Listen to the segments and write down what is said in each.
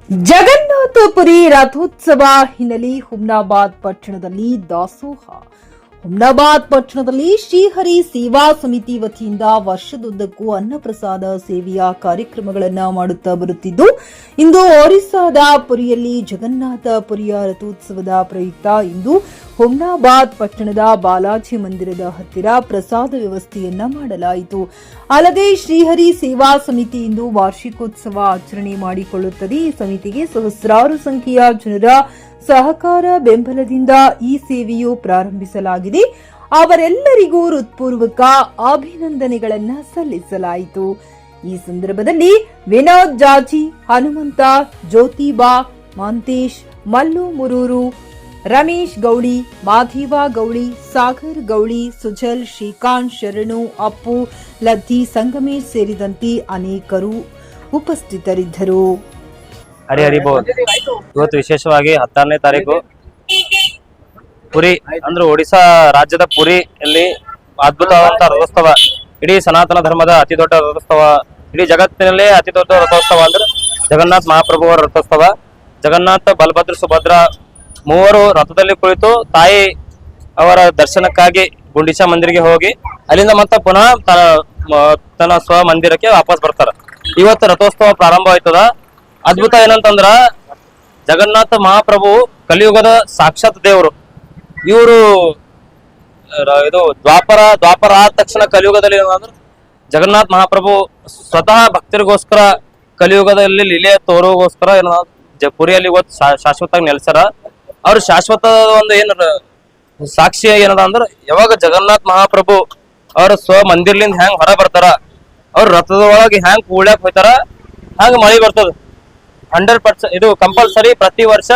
ಜಗನ್ನಾಥಪುರಿ ರಥೋತ್ಸವ ಹಿನ್ನೆಲೆ ಹುಮ್ನಾಬಾದ್ ಪಟ್ಟಣದಲ್ಲಿ ದಾಸೋಹ. ಹುಮ್ನಾಬಾದ್ ಪಟ್ಟಣದಲ್ಲಿ ಶ್ರೀಹರಿ ಸೇವಾ ಸಮಿತಿ ವತಿಯಿಂದ ವರ್ಷದುದ್ದಕ್ಕೂ ಅನ್ನಪ್ರಸಾದ ಸೇವೆಯ ಕಾರ್ಯಕ್ರಮಗಳನ್ನು ಮಾಡುತ್ತಾ ಬರುತ್ತಿದ್ದು, ಇಂದು ಒರಿಸ್ಸಾದ ಪುರಿಯಲ್ಲಿ ಜಗನ್ನಾಥಪುರಿಯ ರಥೋತ್ಸವದ ಪ್ರಯುಕ್ತ ಇಂದು ಹುಮ್ನಾಬಾದ್ ಪಟ್ಟಣದ ಬಾಲಾಜಿ ಮಂದಿರದ ಹತ್ತಿರ ಪ್ರಸಾದ ವ್ಯವಸ್ಥೆಯನ್ನ ಮಾಡಲಾಯಿತು. ಅಲ್ಲದೆ ಶ್ರೀಹರಿ ಸೇವಾ ಸಮಿತಿ ಇಂದು ವಾರ್ಷಿಕೋತ್ಸವ ಆಚರಣೆ ಮಾಡಿಕೊಳ್ಳುತ್ತದೆ. ಈ ಸಮಿತಿಗೆ ಸಹಸ್ರಾರು ಸಂಖ್ಯೆಯ ಜನರ ಸಹಕಾರ ಬೆಂಬಲದಿಂದ ಈ ಸೇವೆಯು ಪ್ರಾರಂಭಿಸಲಾಗಿದೆ. ಅವರೆಲ್ಲರಿಗೂ ಹೃತ್ಪೂರ್ವಕ ಅಭಿನಂದನೆಗಳನ್ನ ಸಲ್ಲಿಸಲಾಯಿತು. ಈ ಸಂದರ್ಭದಲ್ಲಿ ವಿನೋದ್ ಜಾಜಿ, ಹನುಮಂತ, ಜ್ಯೋತಿಬಾ, ಮಾಂತೇಶ್, ಮಲ್ಲು ಮುರೂರು, ರಮೇಶ್ ಗೌಳಿ, ಮಾಧೀವ ಗೌಳಿ, ಸಾಗರ್ ಗೌಳಿ, ಸುಜಲ್, ಶ್ರೀಕಾಂತ್, ಶರಣು, ಅಪ್ಪು, ಲದ್ದಿ, ಸಂಗಮೇಶ್ ಸೇರಿದಂತೆ ಅನೇಕರು ಉಪಸ್ಥಿತರಿದ್ದರು. ಹರಿ ಹರಿ ಬೋಲ್. ಇವತ್ತು ವಿಶೇಷವಾಗಿ 16ನೇ ತಾರೀಕು ಪುರಿ ಅಂದ್ರೆ ಒಡಿಶಾ ರಾಜ್ಯದ ಪುರಿಯಲ್ಲಿ ಅದ್ಭುತವಾದಂತಹ ರಥೋತ್ಸವ. ಇಡೀ ಸನಾತನ ಧರ್ಮದ ಅತಿ ದೊಡ್ಡ ರಥೋತ್ಸವ, ಇಡೀ ಜಗತ್ತಿನಲ್ಲೇ ಅತಿ ದೊಡ್ಡ ರಥೋತ್ಸವ ಅಂದ್ರೆ ಜಗನ್ನಾಥ್ ಮಹಾಪ್ರಭುವರ ರಥೋತ್ಸವ. ಜಗನ್ನಾಥ, ಬಲಭದ್ರ, ಸುಭದ್ರ ಮೂವರು ರಥದಲ್ಲಿ ಕುಳಿತು ತಾಯಿ ಅವರ ದರ್ಶನಕ್ಕಾಗಿ ಗುಂಡಿಚಾ ಮಂದಿರಿಗೆ ಹೋಗಿ ಅಲ್ಲಿಂದ ಮತ್ತೆ ಪುನಃ ತನ್ನ ಸ್ವ ಮಂದಿರಕ್ಕೆ ವಾಪಸ್ ಬರ್ತಾರ. ಇವತ್ತು ರಥೋತ್ಸವ ಪ್ರಾರಂಭ ಆಯ್ತದ. ಅದ್ಭುತ ಏನಂತಂದ್ರ ಜಗನ್ನಾಥ ಮಹಾಪ್ರಭು ಕಲಿಯುಗದ ಸಾಕ್ಷಾತ್ ದೇವರು. ಇವರು ಇದು ದ್ವಾಪರ ಆದ ತಕ್ಷಣ ಕಲಿಯುಗದಲ್ಲಿ ಏನಂದ್ರೆ ಜಗನ್ನಾಥ್ ಮಹಾಪ್ರಭು ಸ್ವತಃ ಭಕ್ತರಿಗೋಸ್ಕರ ಕಲಿಯುಗದಲ್ಲಿ ಲೀಲೆ ತೋರೋಗೋಸ್ಕರ ಪುರಿಯಲ್ಲಿ ಇವತ್ತು ಶಾಶ್ವತವಾಗಿ ನೆಲೆಸ್ಯಾರ. ಅವ್ರ ಶಾಶ್ವತ ಒಂದು ಏನ ಸಾಕ್ಷಿ ಏನದ ಅಂದ್ರ ಯಾವಾಗ ಜಗನ್ನಾಥ್ ಮಹಾಪ್ರಭು ಅವ್ರ ಸ್ವ ಮಂದಿರ್ಲಿಂದ ಹೆಂಗ್ ಹೊರ ಬರ್ತಾರ, ಅವ್ರ ರಥದ ಒಳಗೆ ಹೆಂಗ್ ಕೂಡ್ಯಾಕ್ ಹೋಯ್ತಾರ, ಹಂಗ ಮಳಿ ಬರ್ತದ. 100% ಇದು ಕಂಪಲ್ಸರಿ ಪ್ರತಿ ವರ್ಷ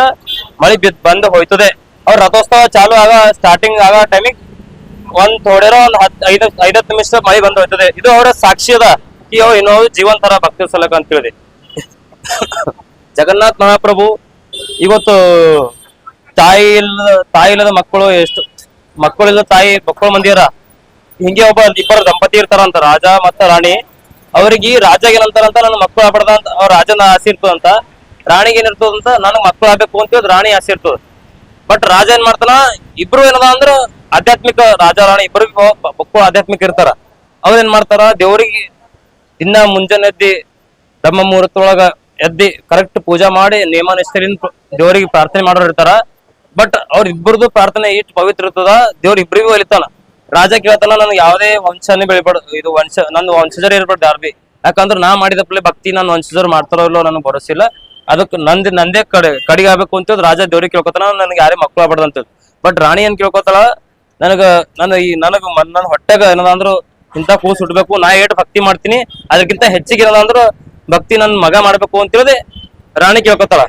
ಮಳಿ ಬಂದು ಹೋಯ್ತದೆ. ಅವ್ರ ರಥೋತ್ಸವ ಚಾಲು ಸ್ಟಾರ್ಟಿಂಗ್ ಆಗ ಟೈಮಿಗೆ ಥೋಡಿರೋ 5-10 ನಿಮಿಷ ಮಳಿ ಬಂದು ಹೋಯ್ತದೆ. ಇದು ಅವರ ಸಾಕ್ಷಿ ಅದ ಈ ಏನೋ ಜೀವಂತರ ಭಕ್ತಿ ಸಲಕ ಅಂತ ಹೇಳಿದೆ. ಜಗನ್ನಾಥ್ ಮಹಾಪ್ರಭು ಇವತ್ತು ತಾಯಿ ಇಲ್ಲದ ಮಕ್ಕಳು ಎಷ್ಟು ಮಕ್ಕಳಿಲ್ಲದ ಮಕ್ಕಳು ಮಂದಿರ ಹಿಂಗೆ ಇಬ್ಬರು ದಂಪತಿ ಇರ್ತಾರಂತ, ರಾಜ ಮತ್ತ ರಾಣಿ. ಅವ್ರಿಗೆ ರಾಜಾಗ ಏನಂತಾರಂತ ನನ್ನ ಮಕ್ಕಳು ಆಗ್ಬಾರ್ದ ಅಂತ, ಅವ್ರ ರಾಜನ ಆಸೆ ಇರ್ತದಂತ. ರಾಣಿಗೆ ಏನಿರ್ತದಂತ ನನಗ್ ಮಕ್ಕಳು ಆಗ್ಬೇಕು ಅಂತ ರಾಣಿ ಆಸೆ ಇರ್ತದ. ಬಟ್ ರಾಜ ಏನ್ ಮಾಡ್ತಾನ, ಇಬ್ರು ಏನದ ಅಂದ್ರ ಆಧ್ಯಾತ್ಮಿಕ, ರಾಜ ರಾಣಿ ಇಬ್ಬರಿಗೂ ಮಕ್ಕಳು ಆಧ್ಯಾತ್ಮಿಕ ಇರ್ತಾರ. ಅವ್ರ ಏನ್ ಮಾಡ್ತಾರ, ದೇವ್ರಿಗೆ ದಿನ ಮುಂಜಾನೆ ಎದ್ದಿ ಬ್ರಹ್ಮ ಮುಹೂರ್ತೊಳಗ ಎದ್ದಿ ಕರೆಕ್ಟ್ ಪೂಜಾ ಮಾಡಿ ನೇಮ ನಿಷ್ಠೆಯಿಂದ ದೇವರಿಗೆ ಪ್ರಾರ್ಥನೆ ಮಾಡೋರು ಇರ್ತಾರ. ಬಟ್ ಅವ್ರ ಇಬ್ಬರದು ಪ್ರಾರ್ಥನೆ ಇಷ್ಟು ಪವಿತ್ರ ಇರ್ತದ, ದೇವ್ರ ಇಬ್ಬರಿಗೂ ಒಲಿತಾನ. ರಾಜ ಕೇಳ್ತಾನ, ನನಗೆ ಯಾವುದೇ ವಂಶನೇ ಬೆಳಿಬಾರ್ದು, ಇದು ನನ್ನ ವಂಶಜರ ಇರ್ಬಾರ್ದು ಯಾರು ಬಿ. ಯಾಕಂದ್ರೆ ನಾ ಮಾಡಿದಪ್ಲೆ ಭಕ್ತಿ ನನ್ನ ವಂಶಜರು ಮಾಡ್ತಾರೋ ಇಲ್ಲೋ ನನಗೆ ಭರೋಸಿಲ್ಲ. ಅದಕ್ಕೆ ನಂದೇ ಕಡಿಗೆ ಆಗ್ಬೇಕು ಅಂತ ರಾಜ ದೇವ್ರಿಗೆ ಕೇಳ್ಕೊತಾನ, ನನಗೆ ಯಾರೇ ಮಕ್ಕಳು ಆಗ್ಬಾರ್ದು ಅಂತ. ಬಟ್ ರಾಣಿ ಏನ್ ಕೇಳ್ಕೊತಾಳ, ನನ್ನ ಹೊಟ್ಟೆಗ ಏನದಂದ್ರು ಇಂಥ ಕೂಸು ಹುಟ್ಬೇಕು, ನಾ ಏಟ್ ಭಕ್ತಿ ಮಾಡ್ತೀನಿ, ಅದಕ್ಕಿಂತ ಹೆಚ್ಚಿಗೆ ಏನದಂದ್ರು ಭಕ್ತಿ ನನ್ ಮಗ ಮಾಡ್ಬೇಕು ಅಂತ ಹೇಳಿದೆ ರಾಣಿ ಕೇಳ್ಕೊತಾಳ.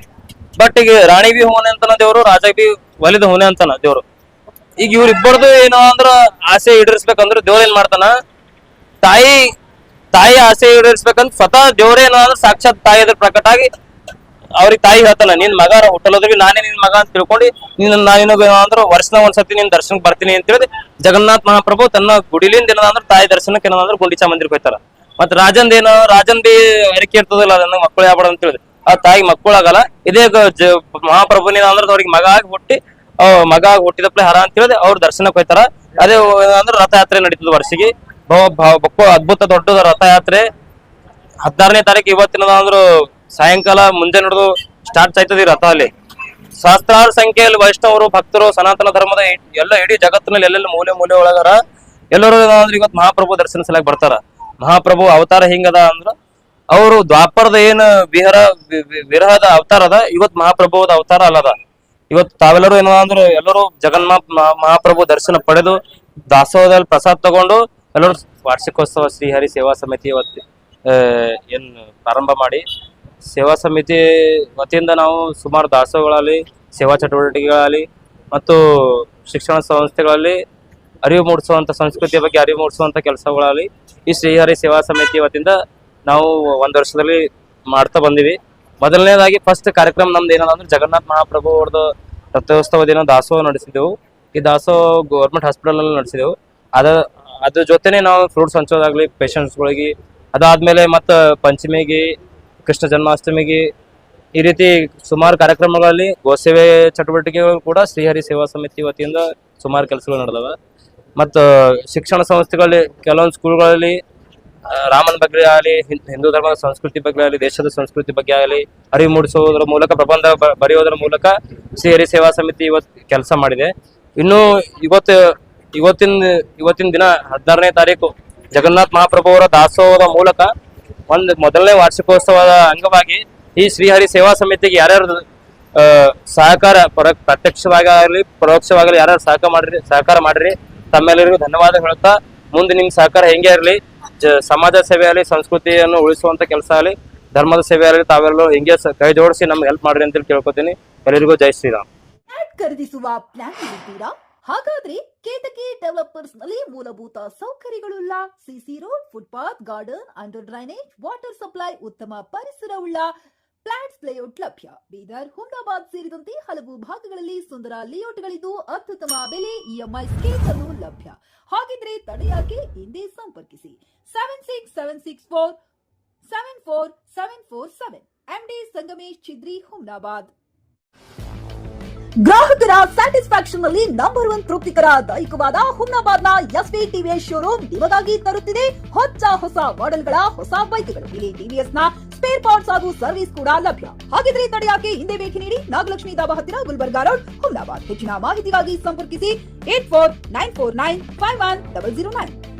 ಬಟ್ ಈಗ ರಾಣಿ ಬಿ ಹೋನೆ ಅಂತಾನ ದೇವ್ರು, ರಾಜ ಬಿ ಒಲಿದ ಹೋನೆ ಅಂತಾನ ದೇವ್ರು. ಈಗ ಇವ್ರಿಬ್ಬರದು ಏನೋ ಅಂದ್ರ ಆಸೆ ಈಡೇರಿಸ್ಬೇಕಂದ್ರ ದೇವ್ರ ಏನ್ ಮಾಡ್ತಾನ, ತಾಯಿ ಆಸೆ ಈಡೇರಿಸ್ಬೇಕಂತ ಸ್ವತಃ ದೇವ್ರೇ ಏನೋ ಅಂದ್ರ ಸಾಕ್ಷಾತ್ ತಾಯಿ ಅದ್ರ ಪ್ರಕಟ ಆಗಿ ಅವ್ರಿಗೆ ತಾಯಿ ಹೇಳ್ತಾನ, ನಿನ್ ಮಗ ಹುಟ್ಟಲೋದ್ರಿಗೆ ನಾನೇ ನಿನ್ ಮಗ ಅಂತ ತಿಳ್ಕೊಂಡು ನಾನೇನೋ ವರ್ಷನ ಒಂದ್ಸತಿ ನಿನ್ ದರ್ಶನಕ್ಕೆ ಬರ್ತೀನಿ ಅಂತ ಹೇಳಿ ಜಗನ್ನಾಥ್ ಮಹಾಪ್ರಭು ತನ್ನ ಗುಡಿಲಿಂದ ಏನಂದ್ರ ತಾಯಿ ದರ್ಶನಕ್ಕೆ ಏನಂದ್ರ ಗುಂಡಿಚಾ ಮಂದಿರಕ್ಕೆ ಹೋಗ್ತಾರ. ಮತ್ ರಾಜನ್ ಬಿ ಅರಿಕೆ ಇರ್ತದಲ್ಲ, ನನ್ನ ಮಕ್ಕಳು ಯಾವ್ದು ಅಂತ ಹೇಳಿದ್ರೆ ಆ ತಾಯಿ ಮಕ್ಕಳು ಆಗಲ್ಲ. ಇದೇ ಮಹಾಪ್ರಭುನ ಅಂದ್ರೆ ಅವ್ರಿಗೆ ಮಗ ಆಗಿ ಹುಟ್ಟಿದಪ್ಲೆ ಹರ ಅಂತ ಹೇಳಿದ್ರೆ ಅವ್ರ ದರ್ಶನಕ್ಕೆ ಹೋಯ್ತಾರ. ಅದೇ ಅಂದ್ರೆ ರಥಯಾತ್ರೆ ನಡೀತದ ವರ್ಷಿಗೆ. ಅದ್ಭುತ ದೊಡ್ಡದ ರಥಯಾತ್ರೆ 16ನೇ ತಾರೀಕು ಇವತ್ತಿನ ಅಂದ್ರು ಸಾಯಂಕಾಲ ಮುಂದೆ ನಡೆದು ಸ್ಟಾರ್ಟ್ ಆಯ್ತದ ಈ ರಥ. ಅಲ್ಲಿ ಸಹಸ್ರಾರು ಸಂಖ್ಯೆಯಲ್ಲಿ ವೈಷ್ಣವರು, ಭಕ್ತರು, ಸನಾತನ ಧರ್ಮದ ಎಲ್ಲ ಇಡೀ ಜಗತ್ತಿನಲ್ಲಿ ಎಲ್ಲೆಲ್ಲ ಮೂಲೆ ಒಳಗಾರ ಎಲ್ಲರೂ ಅಂದ್ರೆ ಇವತ್ತು ಮಹಾಪ್ರಭು ದರ್ಶನ ಸಲಕ್ ಬರ್ತಾರ. ಮಹಾಪ್ರಭು ಅವತಾರ ಹಿಂಗದ ಅಂದ್ರ ಅವರು ದ್ವಾಪರದ ಏನ್ ವಿರಹದ ಅವತಾರ ಅದ, ಇವತ್ ಮಹಾಪ್ರಭುದ ಅವತಾರ ಅಲ್ಲದ. ಇವತ್ತು ತಾವೆಲ್ಲರೂ ಏನೋ ಅಂದ್ರೆ ಎಲ್ಲರೂ ಜಗನ್ನಾಥ್ ಮಹಾಪ್ರಭು ದರ್ಶನ ಪಡೆದು ದಾಸೋಹದಲ್ಲಿ ಪ್ರಸಾದ್ ತಗೊಂಡು ಎಲ್ಲರೂ ವಾರ್ಷಿಕೋತ್ಸವ ಶ್ರೀಹರಿ ಸೇವಾ ಸಮಿತಿ ಇವತ್ತು ಏನ್ ಪ್ರಾರಂಭ ಮಾಡಿ, ಸೇವಾ ಸಮಿತಿ ವತಿಯಿಂದ ನಾವು ಸುಮಾರು ದಾಸೋಹಗಳಲ್ಲಿ, ಸೇವಾ ಚಟುವಟಿಕೆಗಳಲ್ಲಿ ಮತ್ತು ಶಿಕ್ಷಣ ಸಂಸ್ಥೆಗಳಲ್ಲಿ ಅರಿವು ಮೂಡಿಸುವಂತ, ಸಂಸ್ಕೃತಿಯ ಬಗ್ಗೆ ಅರಿವು ಮೂಡಿಸುವಂತ ಕೆಲಸಗಳಲ್ಲಿ ಈ ಶ್ರೀಹರಿ ಸೇವಾ ಸಮಿತಿ ವತಿಯಿಂದ ನಾವು 1 ವರ್ಷದಲ್ಲಿ ಮಾಡ್ತಾ ಬಂದಿವಿ. ಮೊದಲನೇದಾಗಿ ಫಸ್ಟ್ ಕಾರ್ಯಕ್ರಮ ನಮ್ದು ಏನಂದ್ರೆ ಜಗನ್ನಾಥ್ ಮಹಾಪ್ರಭು ಅವ್ರದ್ದು ರಥೋತ್ಸವ ದಿನ ದಾಸೋಹ ನಡೆಸಿದೆವು. ಈ ದಾಸೋಹ ಗೌರ್ಮೆಂಟ್ ಹಾಸ್ಪಿಟಲ್ ನಲ್ಲಿ ನಡೆಸಿದೆವು. ಅದ್ರ ಜೊತೆನೆ ನಾವು ಫ್ರೂಟ್ಸ್ ಹಂಚೋದಾಗ್ಲಿ ಪೇಷಂಟ್ಸ್ಗಳಿಗೆ, ಅದಾದ್ಮೇಲೆ ಮತ್ತ ಪಂಚಮಿಗೆ, ಕೃಷ್ಣ ಜನ್ಮಾಷ್ಟಮಿಗೆ, ಈ ರೀತಿ ಸುಮಾರು ಕಾರ್ಯಕ್ರಮಗಳಲ್ಲಿ ಗೋಸೇವೆ ಚಟುವಟಿಕೆಗಳು ಕೂಡ ಶ್ರೀಹರಿ ಸೇವಾ ಸಮಿತಿ ವತಿಯಿಂದ ಸುಮಾರು ಕೆಲಸಗಳು ನಡೆದವ. ಮತ್ತು ಶಿಕ್ಷಣ ಸಂಸ್ಥೆಗಳಲ್ಲಿ ಕೆಲವೊಂದು ಸ್ಕೂಲ್ಗಳಲ್ಲಿ ರಾಮನ ಬಗ್ಗೆ ಆಗಲಿ, ಹಿಂದೂ ಧರ್ಮದ ಸಂಸ್ಕೃತಿ ಬಗ್ಗೆ ಆಗಲಿ, ದೇಶದ ಸಂಸ್ಕೃತಿ ಬಗ್ಗೆ ಆಗಲಿ ಅರಿವು ಮೂಡಿಸುವುದರ ಮೂಲಕ, ಪ್ರಬಂಧ ಬರೆಯೋದರ ಮೂಲಕ ಶ್ರೀಹರಿ ಸೇವಾ ಸಮಿತಿ ಇವತ್ತು ಕೆಲಸ ಮಾಡಿದೆ. ಇನ್ನು ಇವತ್ತಿನ ದಿನ 16ನೇ ತಾರೀಕು ಜಗನ್ನಾಥ ಮಹಾಪ್ರಭು ಅವರ ದಾಸೋಹದ ಮೂಲಕ ಮೊದಲನೇ ವಾರ್ಷಿಕೋತ್ಸವದ ಅಂಗವಾಗಿ ಈ ಶ್ರೀಹರಿ ಸೇವಾ ಸಮಿತಿಗೆ ಯಾರ್ಯಾರು ಸಹಕಾರ ಪ್ರತ್ಯಕ್ಷವಾಗಲಿ ಪರೋಕ್ಷವಾಗಲಿ ಯಾರ್ಯಾರು ಸಹಕಾರ ಮಾಡಿರಿ ತಮ್ಮೆಲ್ಲರಿಗೂ ಧನ್ಯವಾದ ಹೇಳುತ್ತಾ, ಮುಂದೆ ನಿಮ್ ಸಹಕಾರ ಹೆಂಗೆ ಇರಲಿ, ಸಮಾಜ ಸೇವೆ ಆಗಲಿ, ಸಂಸ್ಕೃತಿಯನ್ನು ಉಳಿಸುವಂತ ಕೆಲಸ ಆಗಲಿ, ಧರ್ಮದ ಸೇವೆ ಆಗಲಿ, ತಾವೆಲ್ಲರೂ ಹೆಂಗೆ ಕೈ ಜೋಡಿಸಿ ನಮ್ಗೆ ಹೆಲ್ಪ್ ಮಾಡ್ರಿ ಅಂತ ಕೇಳ್ಕೊತೀನಿ. ಎಲ್ಲರಿಗೂ ಜೈ ಶ್ರೀರಾಮ್. ಖರೀದಿಸುವ ಪ್ಲಾನ್ ಇದ್ದೀರಾ? ಹಾಗಾದ್ರೆ ಕೇತಕಿ ಡೆವಲಪರ್ಸ್ ನಲ್ಲಿ ಮೂಲಭೂತ ಸೌಕರ್ಯಗಳುಳ್ಳ CC road, footpath, garden, under drainage, water supply, ಉತ್ತಮ ಪರಿಸರವುಳ್ಳ ಫ್ಲಾಟ್ಸ್ ಲೇಔಟ್ ಲಭ್ಯ. ಬೀದರ್, ಹುಮ್ನಾಬಾದ್ ಸೇರಿದಂತೆ ಹಲವು ಭಾಗಗಳಲ್ಲಿ ಸುಂದರ ಲೇಔಟ್ಗಳಿದ್ದು ಅತ್ಯುತ್ತಮ ಬೆಲೆ, ಇಎಂಐ ಸ್ಕೀಮ್ಸ್ ಅನ್ನು ಲಭ್ಯ. ಹಾಗಿದ್ರೆ ತಡೆಯಾಕೆ ಹಿಂದೆ ಸಂಪರ್ಕಿಸಿ 7676474747 ಎಂಡಿ ಸಂಗಮೇಶ್ ಚಿದ್ರಿ, ಹುಮ್ನಾಬಾದ್. ಗ್ರಾಹಕರ ಸ್ಯಾಟಿಸ್ಫ್ಯಾಕ್ಷನ್ ನಲ್ಲಿ ನಂಬರ್ 1 ತೃಪ್ತಿಕರ ದೈಹಿಕವಾದ ಹುಮ್ನಾಬಾದ್ನ ಎಸ್ವಿ ಟಿವಿಎಸ್ ಶೋರೂಮ್ ನಿಮಗಾಗಿ ತರುತ್ತಿದೆ ಹೊಸ ಮಾಡೆಲ್ಗಳ ಹೊಸ ಬೈಕ್ಗಳು. ಇಲ್ಲಿ ಟಿವಿಎಸ್ ನ ಸ್ಪೇರ್ ಪಾರ್ಟ್ಸ್ ಹಾಗೂ ಸರ್ವಿಸ್ ಕೂಡ ಲಭ್ಯ. ಹಾಗಿದ್ರೆ ತಡೆಯಾಕೆ ಹಿಂದೆ ಭೇಟಿ ನೀಡಿ ನಾಗಲಕ್ಷ್ಮಿ ದಾಬಾ ಹತ್ತಿರ, ಗುಲ್ಬರ್ಗಾ ರೋಡ್, ಹುಮ್ನಾಬಾದ್. ಹೆಚ್ಚಿನ ಮಾಹಿತಿಗಾಗಿ ಸಂಪರ್ಕಿಸಿ 8494951009.